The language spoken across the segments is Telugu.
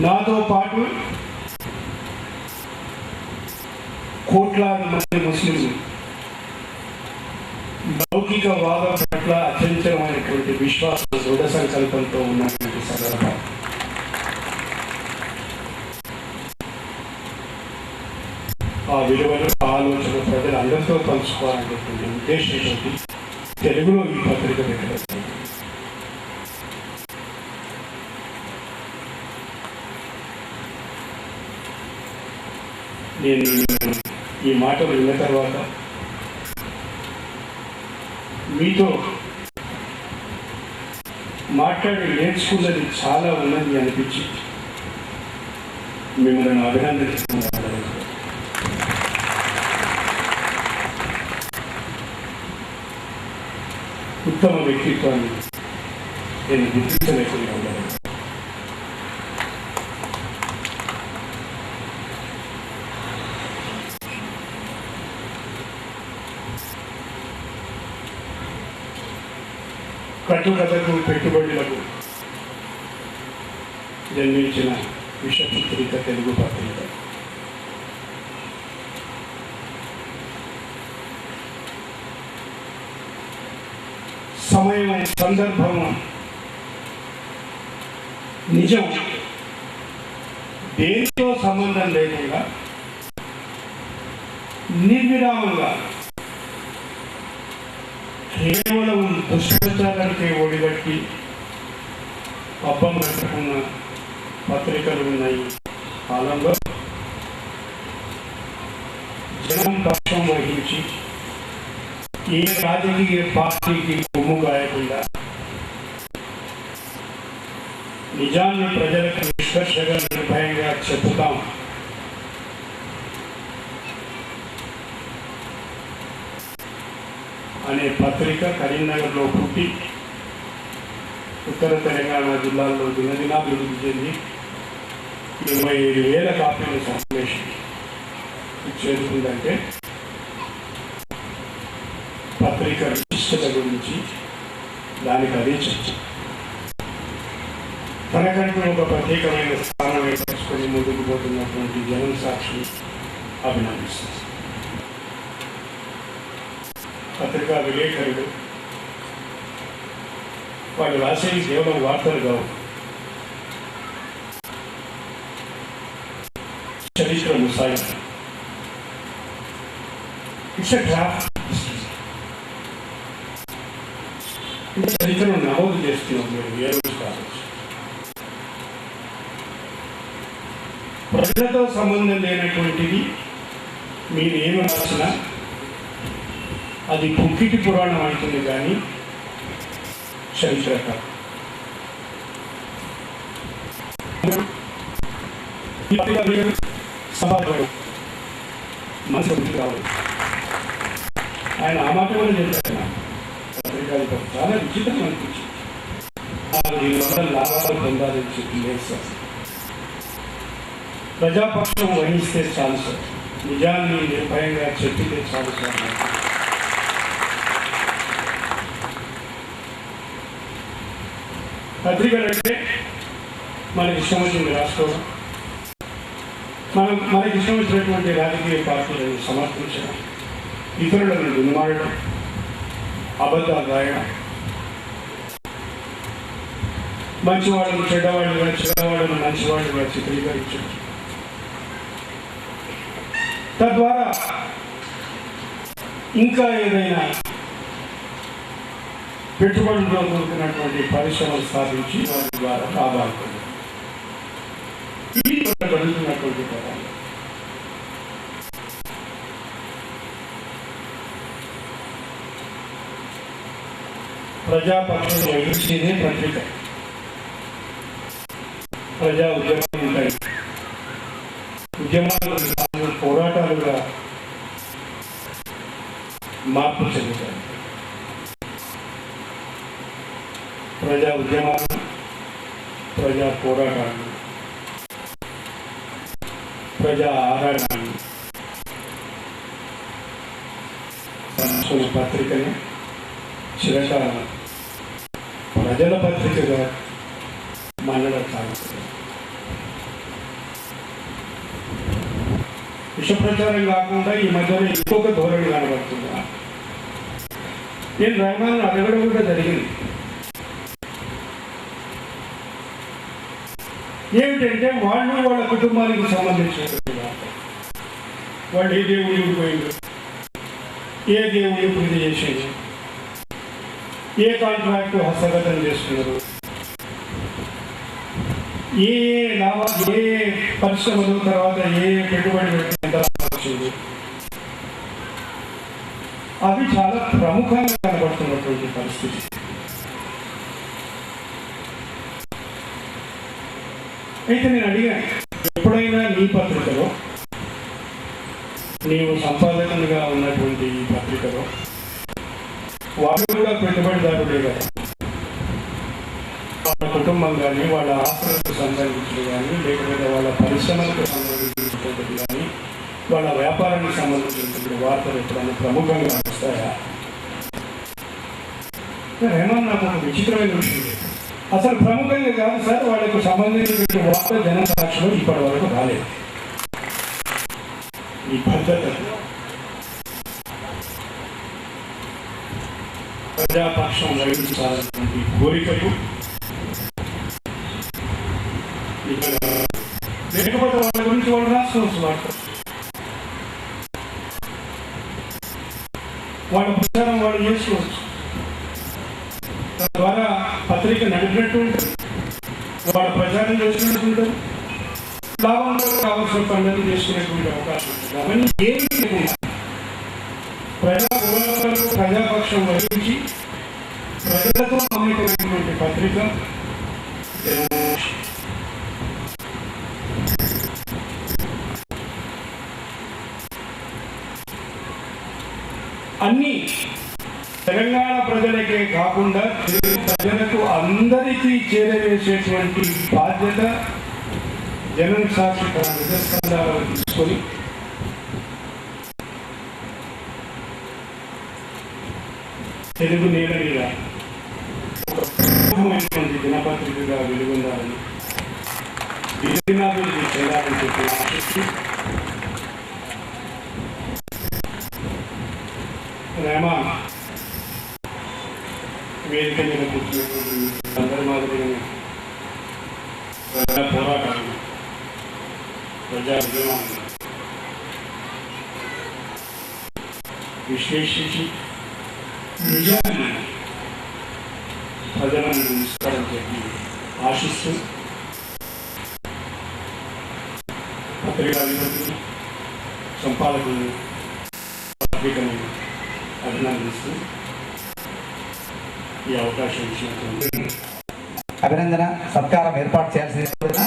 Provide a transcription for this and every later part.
నాతో పాటు కోట్లాది మంది ముస్లింలు లౌకిక వాదం పట్ల అచంచలమైనటువంటి విశ్వాస దృఢ సంకల్పంతో ఉన్నటువంటి సందర్భం. ఆ విలువలు ఆలోచన ప్రజలందరితో పంచుకోవాలనేటువంటి ఉద్దేశంతో తెలుగులో ఈ పత్రిక పెట్టడం. నేను ఈ మాటలు విన్న తర్వాత మీతో మాట్లాడి నేర్చుకున్నది చాలా ఉన్నది అనిపించి మిమ్మల్ని అభినందిస్తున్నాను. ఉత్తమ వ్యక్తిత్వాన్ని నేను గుర్తించలేకుండా ఉన్నాను. కట్టుకథకు పెట్టుబడులకు జన్మించిన విషపుత్రిక తెలుగు పత్రిక. సమయం, సందర్భం, నిజం దేనితో సంబంధం లేకుండా నిర్విరామంగా కేవలం దుష్ప్రచారానికి ఒడిగట్టి పబ్బం కట్టుకున్న పత్రికలు ఉన్నాయి. కాలంలో జనం పక్షం వహించి ఏ రాజకీయ పార్టీకి కొమ్ము గాయకుండా నిజాన్ని ప్రజలకు నిష్కర్షగా నిర్భయంగా చెబుతాం అనే పత్రిక కరీంనగర్లో పుట్టి ఉత్తర తెలంగాణ జిల్లాల్లో దినదినాభివృద్ధి చెంది 27,000 కాపీల సర్క్యులేషన్ చేరుకుందంటే పత్రిక విశిష్టత గురించి దానికి అదే చర్చ. తనకంటూ ఒక ప్రత్యేకమైన స్థానం ఏర్పరచుకొని ముందుకు పోతున్నటువంటి జనం సాక్షి అభినందిస్తుంది. పత్రికా విలేకరులు వాళ్ళు రాసేది కేవలం వార్తలు కావు, చరిత్ర ముసాయి. It's a draft. చరిత్రను నమోదు చేస్తున్నాం మీరు ఏ రోజు కావచ్చు. ప్రజలతో సంబంధం లేనటువంటిది మీరు ఏమి రాసినా అది పుక్కిటి పురాణం అవుతుంది, కానీ చరిత్ర కాదు. మనసు రావాలి. ఆయన ఆ మాట కూడా చెప్పారు. పత్రికాధిపతి చాలా విచిత్రం అనిపించింది. 400 లాభాలు పొందాలని చెప్పి లేదు సార్. ప్రజాపక్షం వహిస్తే చాలు సార్, నిజాన్ని నిర్భయంగా చెప్పితే చాలు సార్. పత్రికలు అంటే మనకి ఇష్టం వచ్చింది రాసుకోవడం, మనకి ఇష్టం వచ్చినటువంటి రాజకీయ పార్టీలను సమర్థించడం, ఇతరులను దున్మాడడం, అబద్ధాలు రాయడం, మంచివాళ్ళను చెడ్డవాళ్ళుగా, చెడ్డవాళ్ళను మంచివాళ్ళుగా చిత్రీకరించడం, తద్వారా ఇంకా ఏదైనా పెట్టుబడులతో కూడుకున్నటువంటి పరిశ్రమలు స్థాపించి వారి ద్వారా లాభాలు జరుగుతున్నటువంటి పదాలు. ప్రజాపక్షం వహించేదే పత్రిక. ప్రజా ఉద్యమాలు ఉంటాయి, ఉద్యమాలు పోరాటాలుగా మార్పు చెందుతాయి. ప్రజా ఉద్యమాలు, ప్రజా పోరాటాలు, ప్రజా ఆరాటాలు పత్రికని చిరకాలం ప్రజల పత్రికగా మన్నడ సాగుతుంది. విష ప్రచారం కాకుండా ఈ మధ్యలో ఇంకొక ధోరణి కనబడుతుంది. నేను రెహమాన్ అడగడం కూడా జరిగింది. ఏమిటంటే వాళ్ళు వాళ్ళ కుటుంబానికి సంబంధించిన వాళ్ళు ఏ దేవుడికి పోయింది, ఏ దేవుడిని పూజ చేసింది, ఏ కాంట్రాక్ట్ హస్తగతం చేస్తున్నారు, ఏ ఏ పరిశ్రమలు తర్వాత ఏ పెట్టుబడి వచ్చింది, అవి చాలా ప్రముఖంగా కనబడుతున్నటువంటి పరిస్థితి. అయితే నేను అడిగాను, ఎప్పుడైనా నీ పత్రికలో, నీవు సంపాదకునిగా ఉన్నటువంటి ఈ పత్రికలో వాళ్ళు కూడా పెట్టుబడిదారులే కదా, వాళ్ళ కుటుంబం కానీ వాళ్ళ ఆస్తులకు సంబంధించినవి కానీ లేకపోతే వాళ్ళ పరిశ్రమలకు సంబంధించినటువంటి కానీ వాళ్ళ వ్యాపారానికి సంబంధించినటువంటి వార్తలు ఎప్పుడైనా ప్రముఖంగా వస్తాయా? రెహమాన్ నాకు ఒక విచిత్రమైన విషయం, అసలు ప్రముఖంగా కాదు సార్, వాళ్ళకు సంబంధించిన వార్త జనసాక్షిలో ఇప్పటి వరకు రాలేదు. ఈ పద్ధతి ప్రజాపక్షం వహించాలన్నటువంటి కోరికలు లేకపోతే వాళ్ళ గురించి వాళ్ళు రాసుకోవచ్చు, వాళ్ళ ప్రచారం వాళ్ళు చేసుకోవచ్చు. తద్వారా పత్రిక నడిపినట్టు ఉంటుంది, వాళ్ళ ప్రచారం చేసినట్టు ఉంటుంది, లాభంలో కావాల్సిన పనులను చేసుకునేటువంటి అవకాశం ఉంటుంది. అవన్నీ ఏమి లేకుండా ప్రజాపక్షం వహించి ప్రజలతో మమేకమైనటువంటి పత్రిక అన్ని తెలంగాణ ప్రజలకే కాకుండా తెలుగు ప్రజలకు అందరికీ చేరవేసేటువంటి బాధ్యత జనసాక్షి తన నిజస్కంధాలను తీసుకొని తెలుగు నేల మీద ఒక దినపత్రికగా వెలుగొందాలని, విజయనాభివృద్ధి చేయాలని చెప్పి ఆశిస్తూ రెహమాన్ వేదిక మీద కూర్చున్నటువంటి అందరి మాదిరిగా ప్రజా పోరాటాలు, ప్రజా ఉద్యమాలు విశ్లేషించి నిజాన్ని ప్రజలను ఇస్తారని చెప్పి ఆశిస్తూ పత్రికాధిపతులు, సంపాదకులు, పత్రికను అభినందిస్తూ ఈ అవకాశం ఇచ్చినటువంటి అభినందన సత్కారం ఏర్పాటు చేయాల్సిన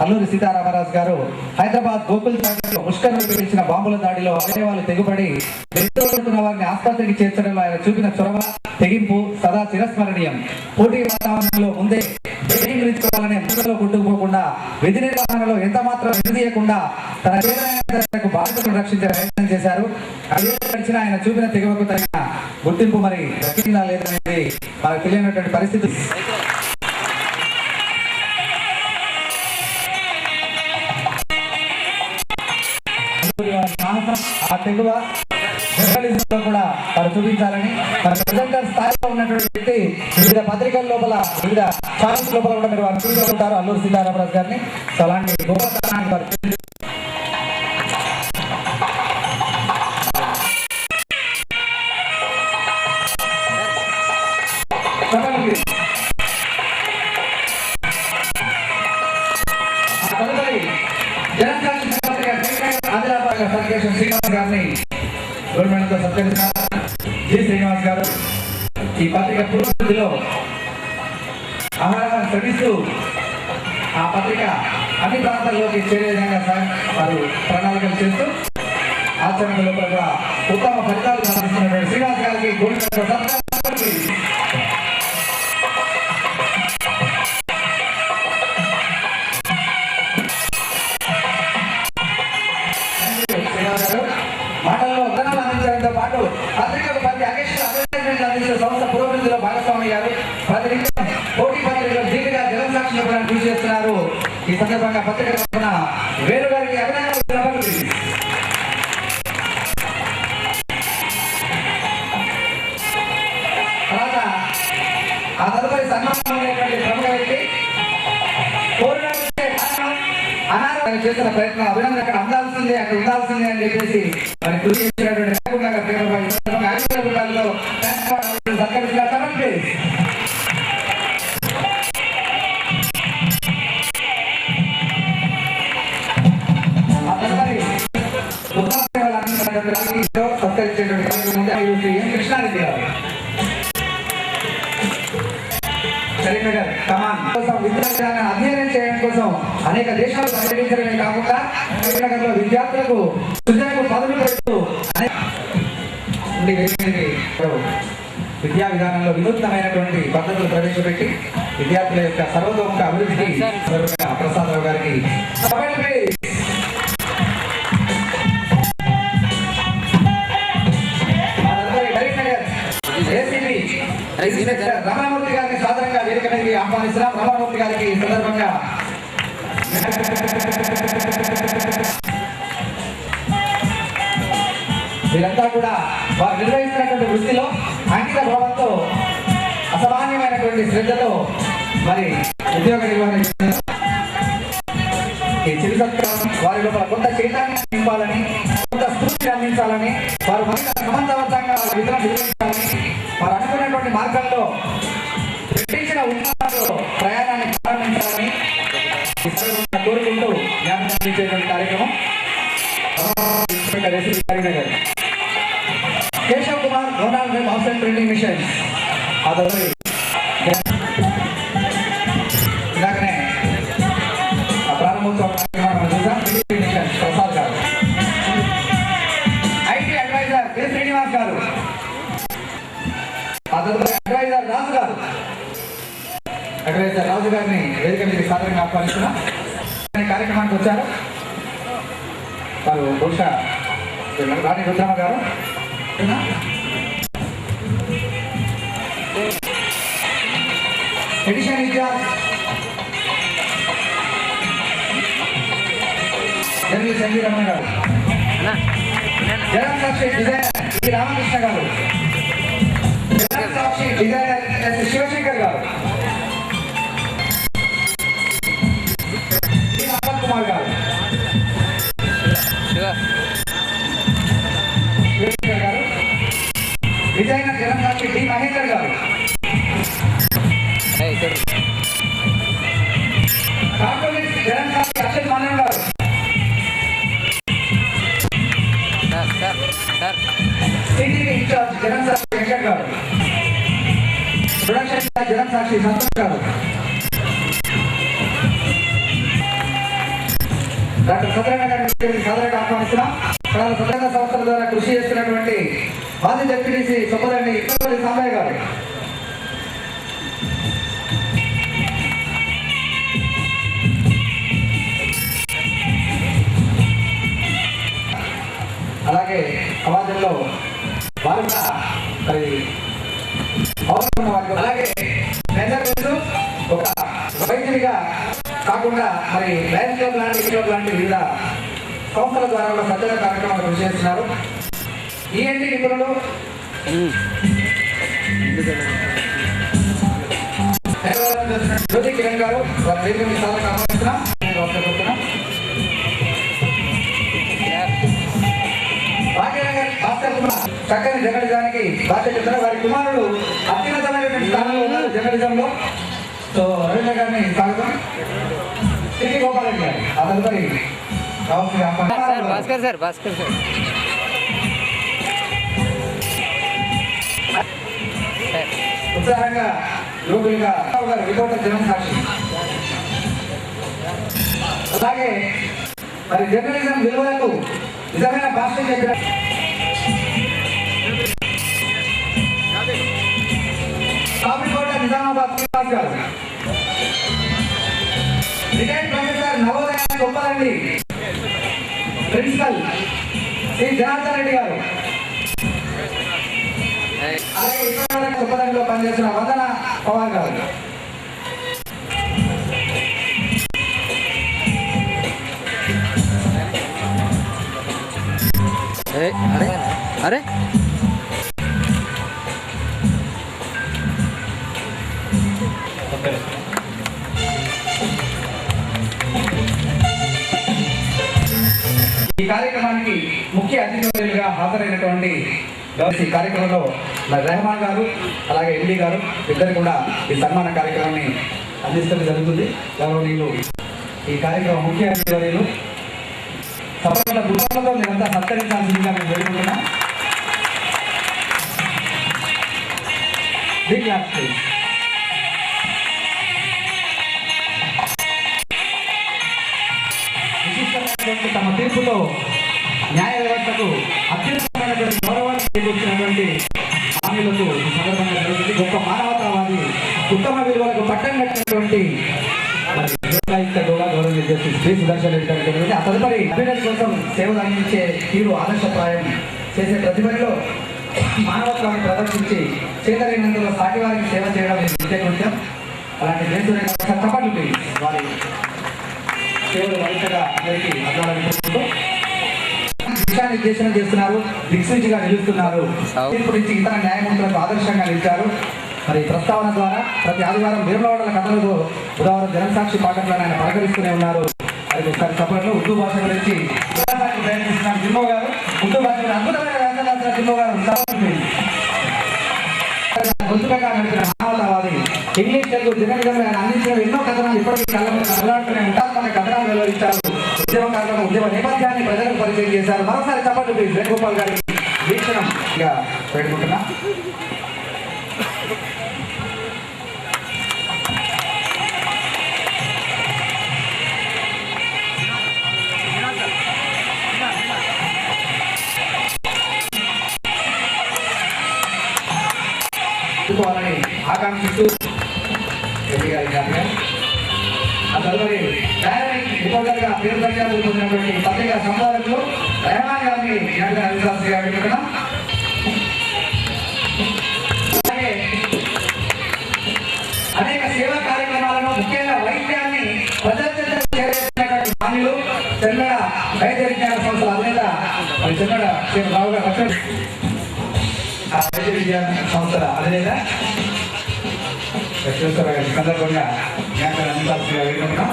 అల్లూరి సీతారామరాజు గారు హైదరాబాద్ గోకుల్ ముష్కర్లు పిలిచిన బాంబుల దాడిలో అవయవాలు తెగుపడి వెళ్తున్న వారిని ఆసుపత్రికి చేర్చడంలో ఆయన చూపిన చొరవ, తెగింపు సదా చిరస్మరణీయం. పోటీ వాతావరణంలో ముందే బెట్టింగ్ తీసుకోవాలనే ముందులో కొట్టుకుపోకుండా విధి నిర్వహణలో ఎంత మాత్రం నిలదీయకుండా తన చేతనైన బాధ్యతను రక్షించే ప్రయత్నం చేశారు. గడిచిన ఆయన చూపిన తెగువకు తగిన గుర్తింపు మరి దక్కిందా లేదనేది మనకు తెలియనటువంటి పరిస్థితి. ఆ తెగువ జర్నలిజంలో కూడా వారు చూపించాలని మన ప్రెజెంటర్ స్థాయిలో ఉన్నటువంటి వ్యక్తి వివిధ పత్రికల లోపల వివిధ ఛానల్స్ లోపల కూడా మీరు వారు చూసుకుంటారు అల్లూరి సీతారామరాజు గారిని. సో అలాంటి గొప్పతనాన్ని వారు శ్రీనివాస్ గారిని గవర్నమెంట్తో సత్కరిస్తున్నారు. జి శ్రీనివాస్ గారు ఈ పత్రిక పూర్వస్థితిలో ఆహారాన్ని శ్రమిస్తూ ఆ పత్రిక అన్ని ప్రాంతాల్లోకి చేరే విధంగా వారు ప్రణాళికలు చేస్తూ ఆచరణ లోపల కూడా ఉత్తమ ఫలితాలు సాధిస్తున్నటువంటి శ్రీనివాస్ గారికి గవర్నమెంట్తో సత్కరిస్తున్నారు. మాటల్లో ఉత్తరాలు అందించడంతో పాటు పత్రికకు 10 అగస్టు అడ్వర్టైజ్మెంట్లు అందించిన సంస్థ పురోభివృద్ధిలో భాగస్వామి అయ్యారు. ప్రతినిత్యం పోటీ పత్రికలు దీటుగా జనసాక్షి చెప్పడానికి కృషి చేస్తున్నారు. ఈ సందర్భంగా పత్రిక తరఫున వేరు గారికి అభినందనలు. ఆ తదుపరి సన్మానం ప్రముఖ వ్యక్తి అనారోగ్యం చేసిన ప్రయత్నం అభినందన అక్కడ అందాల్సిందే అక్కడ ఉండాల్సిందే అని చెప్పేసి మరి కృషి చేసినటువంటి కృష్ణారెడ్డి గారు కరీంనగర్ కమాన్ కోసం విద్యార్థులను అధ్యయనం చేయడం కోసం అనేక దేశాలు పర్యటించడమే కాకుండా కరీంనగర్ లో విద్యార్థులకు సృజనకు పదులు పెడుతూ విద్యా విధానంలో వినూత్నమైనటువంటి పద్ధతులు ప్రవేశపెట్టి విద్యార్థుల యొక్క సర్వతోముఖ అభివృద్ధికి ప్రసాదరావు గారికి రమణమూర్తి గారిని సాధారణంగా వేదిక మీదకి ఆహ్వానిస్తున్నాం. రమణమూర్తి గారికి ఈ సందర్భంగా వీరంతా కూడా వారు నిర్వహిస్తున్నటువంటి వృత్తిలో అంకిత భావంతో అసామాన్యమైనటువంటి శ్రద్ధతో మరి ఉద్యోగ నిర్వహణ ఈ చిరు సత్కారం వారి లోపల కొంత చైతన్యం నింపాలని, కొంత స్ఫూర్తిని అందించాలని, వారు మరింత సమర్థవంతంగా విధులను నిర్వహించాలని, వారు అనుకున్నటువంటి మార్గంలో పెట్టించిన ఉద్యోగాల్లో ప్రయాణాన్ని ప్రారంభించాలని కోరుకుంటూ జ్ఞాపించేటువంటి కార్యక్రమం Keshav Kumar Donald web offset printing machine ఇలాగనే ప్రారంభోత్సవ ప్రసాద్ గారు, ఐటీ అడ్వైజర్ కె శ్రీనివాస్ గారు, అడ్వైజర్ రాజు గారు, అడ్వైజర్ రాజు గారిని వేదిక మీద సాధారణంగా ఆహ్వానిస్తున్నాం. కార్యక్రమానికి వచ్చారు వారు బహుశా రాణి రుద్రమ్మ గారు, ఎడిషన్ ఇన్ఛార్జ్ జనరల్ సంజీరమ్మ గారు, జగన్ సాక్షి డిజైనర్ శ్రీ రామకృష్ణ గారు, జగన్ సాక్షి డిజైనర్ ఎస్ శివశంకర్ గారు, కుమార్ గారు, శివశంకర్ గారు, డిజైనర్ జగన్ సాక్షి డి మహేందర్ గారు, కార్పొరేట్ జగన్ సాక్షి అక్షయ్ మానవ్ గారు, సిటీ ఇన్ఛార్జ్ జగన్ సాక్షి వెంకట్ గారు, ప్రొడక్షన్ ఇన్ఛార్జ్ జగన్ సాక్షి సంతోష్ గారు, డాక్టర్ సత్యనారాయణ గారిని సాధారణంగా ఆహ్వానిస్తున్నాం. స్వతంత్ర సంస్థల ద్వారా కృషి చేస్తున్నటువంటి మాజీ జడ్పీటీసీ సొప్పదండి సాంబయ్య గారు, అలాగే సమాజంలో వారు కూడా మరి అవసరం వారికి, అలాగే ఒక వైద్యుడిగా కాకుండా మరి లయన్స్ క్లబ్ లాంటి వివిధ సంస్థల ద్వారా కూడా స్వచ్ఛత కార్యక్రమాలు కృషి చేస్తున్నారు. ఈఎన్టీ నిపుణులు జ్యోతి కిరణ్ గారు వారి వేదిక మీద సాధారణ ఆహ్వానిస్తున్నాం. భాస్కర్ కుమార్ చక్కని జర్నలిజానికి బాధ్యత చెప్తారు. వారి కుమారుడు అత్యున్నతమైనటువంటి స్థానంలో ఉన్నారు జర్నలిజంలో. సో రవీంద్ర గారిని స్వాగతం. శ్రీ గోపాలరెడ్డి గారు ఆ తదుపరి భాస్కర్ సార్ ఉత్సాహంగా యువకులుగా రిపోర్టర్ జగన్ సాక్షి, అలాగే మరి జర్నలిజం విలువలకు నిజమైన భాష చెప్పిన కాపికోట నిజామాబాద్ శ్రీనివాస్ గారు, రిటైర్డ్ ప్రొఫెసర్ నవోదయ గొప్పలండి ప్రిన్సిపల్ శ్రీ జనార్దన్ రెడ్డి గారు, అలాగే ఇక్కడ గొప్పలండిలో పనిచేసిన వందన పవార్ గారు, అరే ఈ కార్యక్రమానికి ముఖ్య అతిథులుగా హాజరైనటువంటి ఈ కార్యక్రమంలో రెహమాన్ గారు అలాగే ఎండి గారు ఇద్దరు కూడా ఈ సన్మాన కార్యక్రమాన్ని అందించడం జరుగుతుంది. గౌరవనీయులు ఈ కార్యక్రమం ముఖ్య అతిథులు సభల గుర్తులతో మీరంతా సత్కరించాల్సిందిగా మేము వేడుకుంటున్నాం. విశిష్టమైనటువంటి తమ తీర్పుతో న్యాయ వ్యవస్థకు అత్యుత్తమైనటువంటి గౌరవాన్ని చేకూర్చినటువంటి హామీలకు ఈ సందర్భంగా జరుగుతుంది. గొప్ప మానవతావాది, ఉత్తమ విలువలకు పట్టం కట్టినటువంటి గౌరవ జస్టిస్ శ్రీ సుదర్శన్ రెడ్డి గారి ఆ తదుపరి అభ్యున్నతి కోసం సేవలు అందించే తీరు ఆదర్శప్రాయం చేసే ప్రతిభలో మానవత్వాన్ని ప్రదర్శించి చేతనైనందులో సాటి వారికి సేవ చేయడం నిత్య కృత్యం. అలాంటి చప్పట్లు వారి సేవలు వరుసగా అందరికీ అర్థాలనుకుంటూ దిశానిర్దేశనం చేస్తున్నారు, దిక్సూచిగా నిలుస్తున్నారు. తీర్పు నుంచి ఇతర న్యాయమూర్తులకు ఆదర్శంగా నిలిచారు. మరి ప్రస్తావన ద్వారా ప్రతి ఆదివారం వేములవాడల కథలతో బుధవారం జనసాక్షి పాఠంలో ఆయన పలకరిస్తూనే ఉన్నారు. అది ఒకసారి చెప్పడంలో ఉర్దూ భాష గురించి ప్రయత్నిస్తున్నారు జిమ్మో గారు. ఉర్దూ భాష అద్భుతమైన వ్యాఖ్యలు రాసిన జిమ్మో గారు గొంతుకగా నడిపిన మానవతావాది, ఇంగ్లీష్ తెలుగు దినవిధంగా ఆయన అందించిన ఎన్నో కథనాలు ఇప్పటికీ కళ్ళ మీద కదలాడుతూనే ఉంటారు. మన కథనాలు వెలువరించారు. ఉద్యమకారులను ఉద్యమ నేపథ్యాన్ని ప్రజలకు పరిచయం చేశారు. మరోసారి చెప్పండి ప్లీజ్ వేణుగోపాల్ గారి వీక్షణం ఇక పెట్టుకుంటున్నా. వారిని ఆకాంక్షిస్తూ ఆ తదుపరి డైనమిక్ రిపోర్టర్గా పేరు ప్రఖ్యాతులు పొందినటువంటి పత్రికా సంపాదకులు రెహమాన్ గారిని అందించాల్సిందిగా పెట్టుకున్నాం. అలాగే అనేక సేవా కార్యక్రమాలను ముఖ్యంగా వైద్యాన్ని ప్రజల చేరుకునేటువంటి హామీలు చెన్నడ వైద్య విజ్ఞాన సంస్థల అధినేత మరి చెన్నడ శ్రీ రావు గారు వైద్య విజ్ఞాన సంస్థల అధినేత సందర్భంగా జ్ఞాపకం అందించాల్సిందిగా వేడుకుంటున్నాం.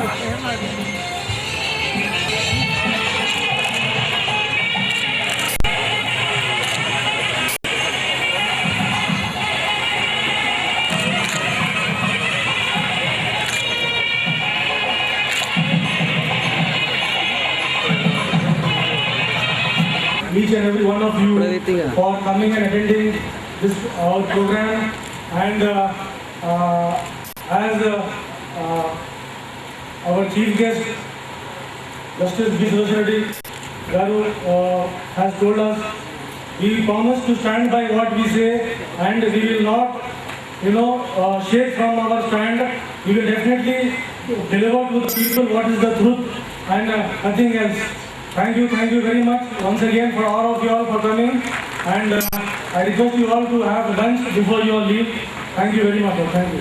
Each and every one of you for coming and attending this our program, and as our chief guest Justice B. Sudarshan Reddy Garu has told us, we promise to stand by what we say and we will not shake from our stand. We will definitely deliver to the people what is the truth and nothing else. Thank you very much once again for all of you all for coming, and I request you all to have lunch before you all leave. Thank you very much. Thank you.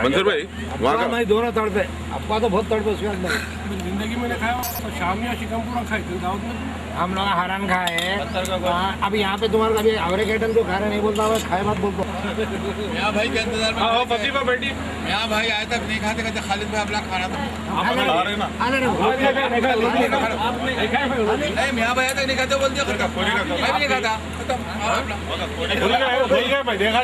मंजूर भाई वहाँ का मैं दोनों तड़पे आपका तो बहुत तड़पे उसके अंदर जिंदगी में खाया तो शाम या चिकन पूरा खाए थे दाऊद में हम लोग हरान खाए। अब यहाँ पे तुम्हारा कभी आवरे के आइटम जो खा रहे नहीं बोलता है, खाए मत बोलता। यहाँ भाई के इंतजार में हाँ फतीमा बैठी यहाँ भाई आए तक नहीं खाते कहते खालिद भाई अपना खाना था नहीं यहाँ भाई आए तक नहीं खाते बोल दिया मैं भी नहीं खाता देखा